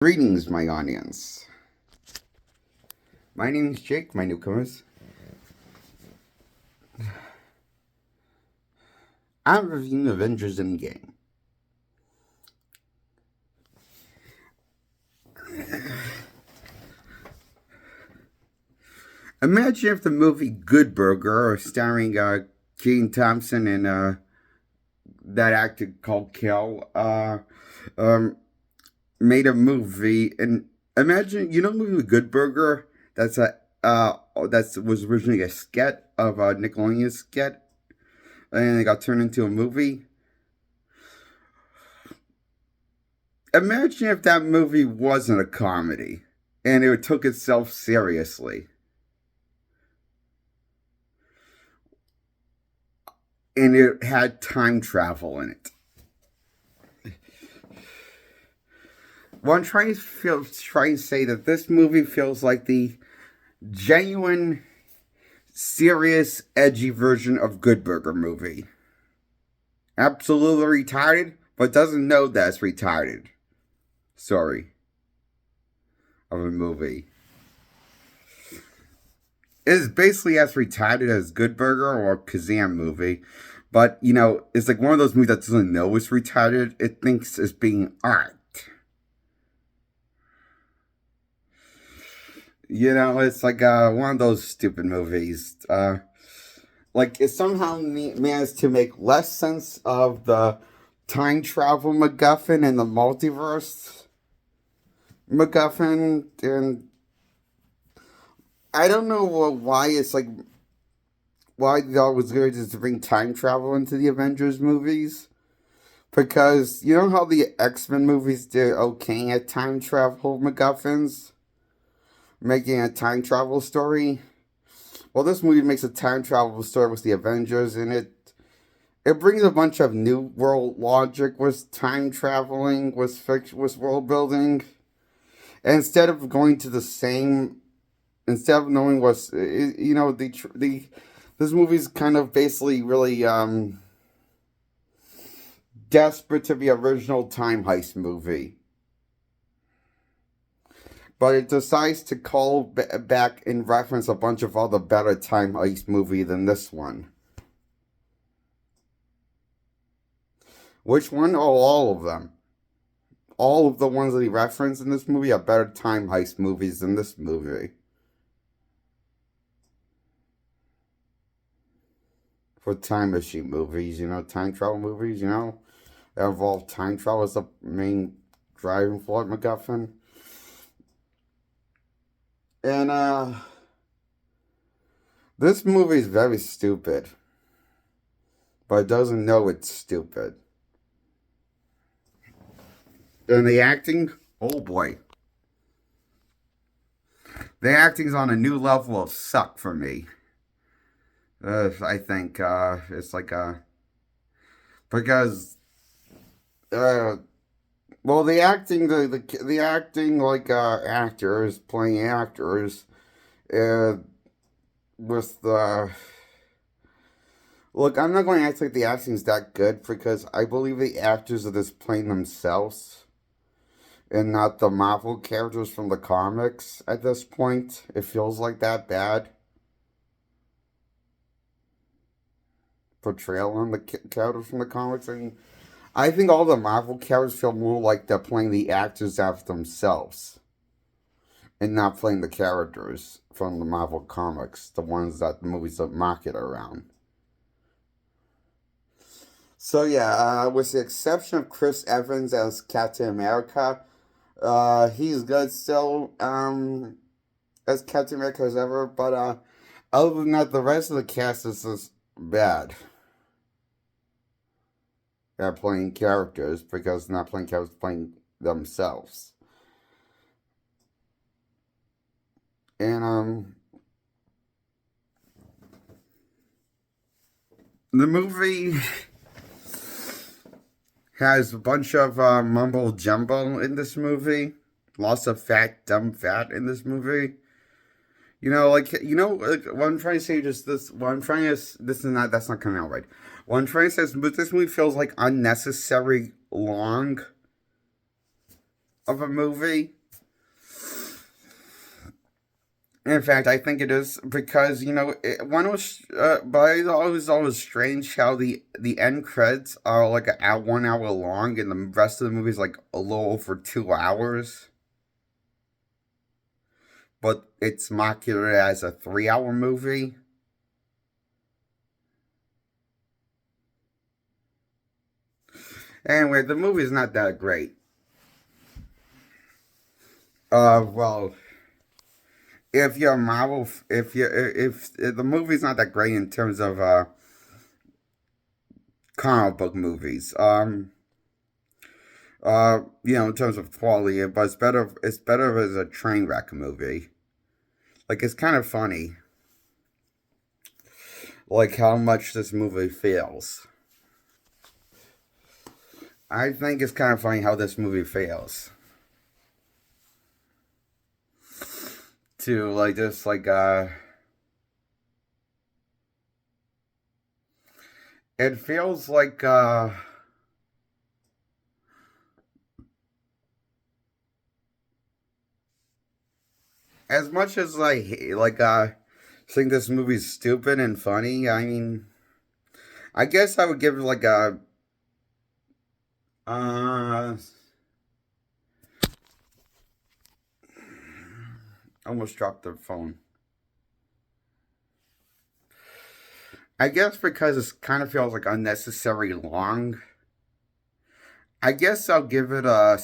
Greetings, my audience. My name is Jake, my newcomers. I'm reviewing Avengers Endgame. Imagine if the movie Good Burger, starring Keaton Thompson and that actor called Kel, um, made a movie. And imagine, the movie Good Burger? That was originally a sketch of a Nickelodeon sketch, and it got turned into a movie. Imagine if that movie wasn't a comedy and it took itself seriously and it had time travel in it. Well, trying to say that this movie feels like the genuine, serious, edgy version of Good Burger movie. Absolutely retarded, but doesn't know that's retarded. Sorry. Of a movie. It is basically as retarded as Good Burger or Kazam movie. But, it's like one of those movies that doesn't know it's retarded. It thinks it's being art. It's like one of those stupid movies. Like, it somehow managed to make less sense of the time travel MacGuffin and the multiverse MacGuffin. And I don't know why it's like, why they always good to bring time travel into the Avengers movies. Because you know how the X-Men movies did okay at time travel MacGuffins? Making a time travel story. Well, this movie makes a time travel story with the Avengers, and it brings a bunch of new world logic with time traveling, with world building. And instead of going to the same, instead of knowing what's, this movie's kind of basically really desperate to be original time heist movie. But it decides to call back and reference a bunch of other better time heist movie than this one. Which one? Oh, all of them. All of the ones that he referenced in this movie are better time heist movies than this movie. For time machine movies, time travel movies, that involve time travel as the main driving force MacGuffin. And this movie is very stupid, but it doesn't know it's stupid. And the acting, oh boy. The acting's on a new level of suck for me. I think it's like because well, the acting, the acting, like actors playing actors, with the look. I'm not going to act like the acting's that good because I believe the actors are just playing themselves, and not the Marvel characters from the comics. At this point, it feels like that bad portrayal on the characters from the comics, and I think all the Marvel characters feel more like they're playing the actors as themselves and not playing the characters from the Marvel comics, the ones that the movies are market around. So yeah, with the exception of Chris Evans as Captain America, he's good still, as Captain America as ever, but other than that, the rest of the cast is just bad. They're playing characters because not playing characters, playing themselves. And the movie has a bunch of mumble jumble in this movie. Lots of fat, dumb fat in this movie. Like, what I'm trying to say, just this. What I'm trying to, this is not. That's not coming out right. What I'm trying to say is, but this movie feels like unnecessary long. of a movie. In fact, I think it is because one was, but it was always strange how the end credits are like 1 hour long, and the rest of the movie is like a little over 2 hours. But it's marketed as a 3 hour movie. Anyway, the movie's not that great. Well, if you're a Marvel, if the movie's not that great in terms of comic book movies, in terms of quality, but it's better. It's better as a train wreck movie. Like it's kind of funny, like how much this movie fails. I think it's kind of funny how this movie fails. To like just like it feels like as much as think this movie's stupid and funny. I mean, I guess I would give it like a uh almost dropped the phone. I guess because it kind of feels like unnecessary long. I guess I'll give it I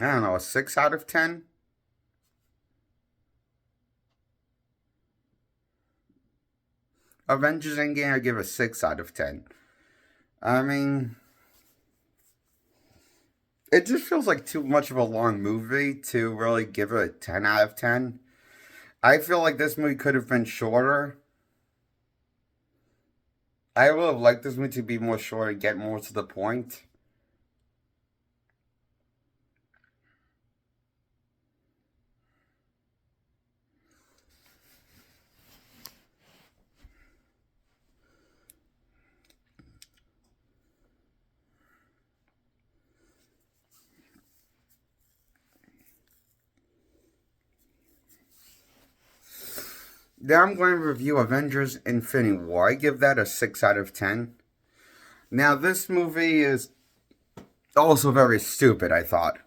don't know, a 6 out of 10. Avengers Endgame, I give a 6 out of 10. I mean, it just feels like too much of a long movie to really give it a 10 out of 10. I feel like this movie could have been shorter. I would have liked this movie to be more short and get more to the point. Now I'm going to review Avengers Infinity War. I give that a 6 out of 10. Now, this movie is also very stupid, I thought.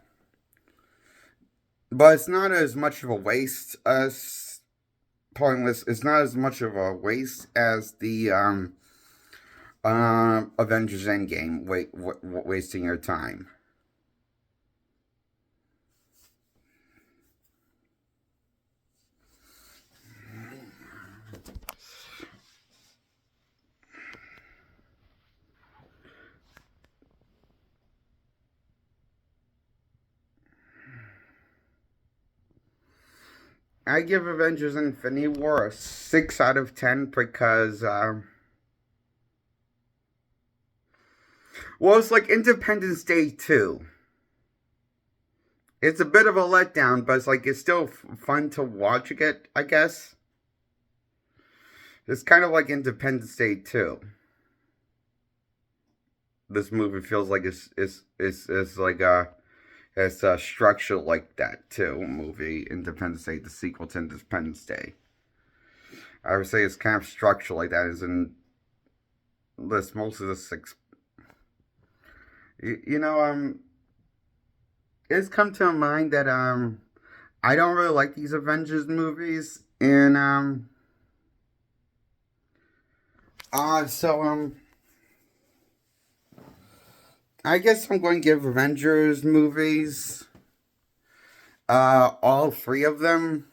But it's not as much of a waste as pointless. It's not as much of a waste as the Avengers Endgame, wasting your time. I give Avengers Infinity War a 6 out of 10 because, well, it's like Independence Day 2. It's a bit of a letdown, but it's still fun to watch it, I guess. It's kind of like Independence Day 2. This movie feels like it's like it's structured like that too. Movie Independence Day, the sequel to Independence Day. I would say it's kind of structured like that. Is in this most of the six. You know, it's come to mind that I don't really like these Avengers movies, and so I guess I'm going to give Avengers movies, all three of them.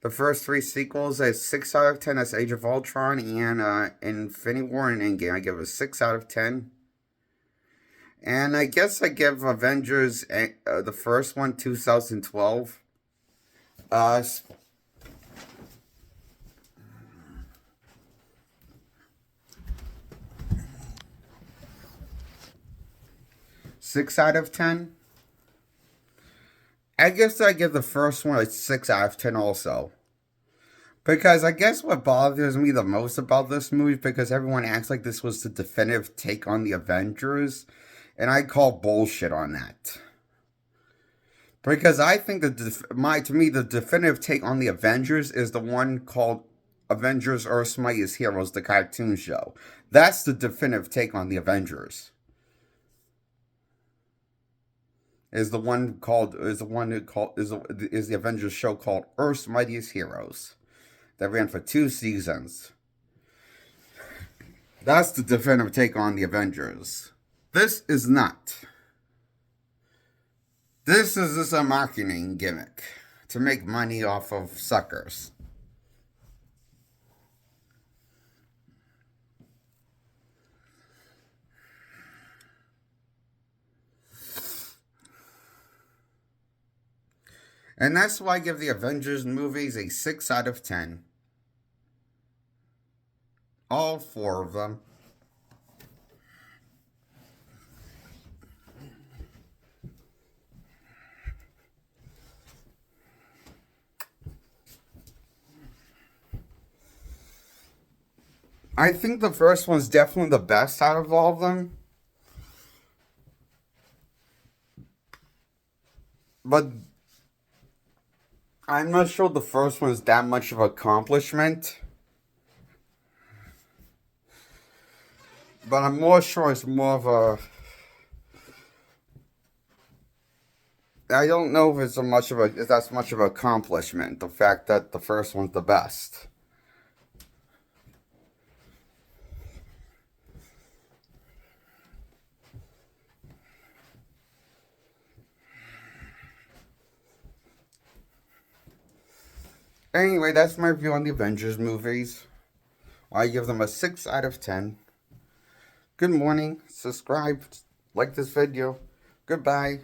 The first three sequels, a 6 out of 10. That's Age of Ultron and Infinity War and Endgame. I give a 6 out of 10. And I guess I give Avengers, the first one, 2012. Uh, 6 out of 10. I guess I give the first one a 6 out of 10 also. Because I guess what bothers me the most about this movie, because everyone acts like this was the definitive take on the Avengers, and I call bullshit on that. Because I think to me the definitive take on the Avengers is the one called Avengers: Earth's Mightiest Heroes, the cartoon show. That's the definitive take on the Avengers. Is the Avengers show called Earth's Mightiest Heroes that ran for 2 seasons. That's the definitive take on the Avengers. This is not. This is just a marketing gimmick to make money off of suckers. And that's why I give the Avengers movies a 6 out of 10. All 4 of them. I think the first one's definitely the best out of all of them. But I'm not sure the first one is that much of an accomplishment. But I'm more sure it's more of a. I don't know if it's if that's much of an accomplishment. The fact that the first one's the best. Anyway, that's my review on the Avengers movies. I give them a 6 out of 10. Good morning. Subscribe. Like this video. Goodbye.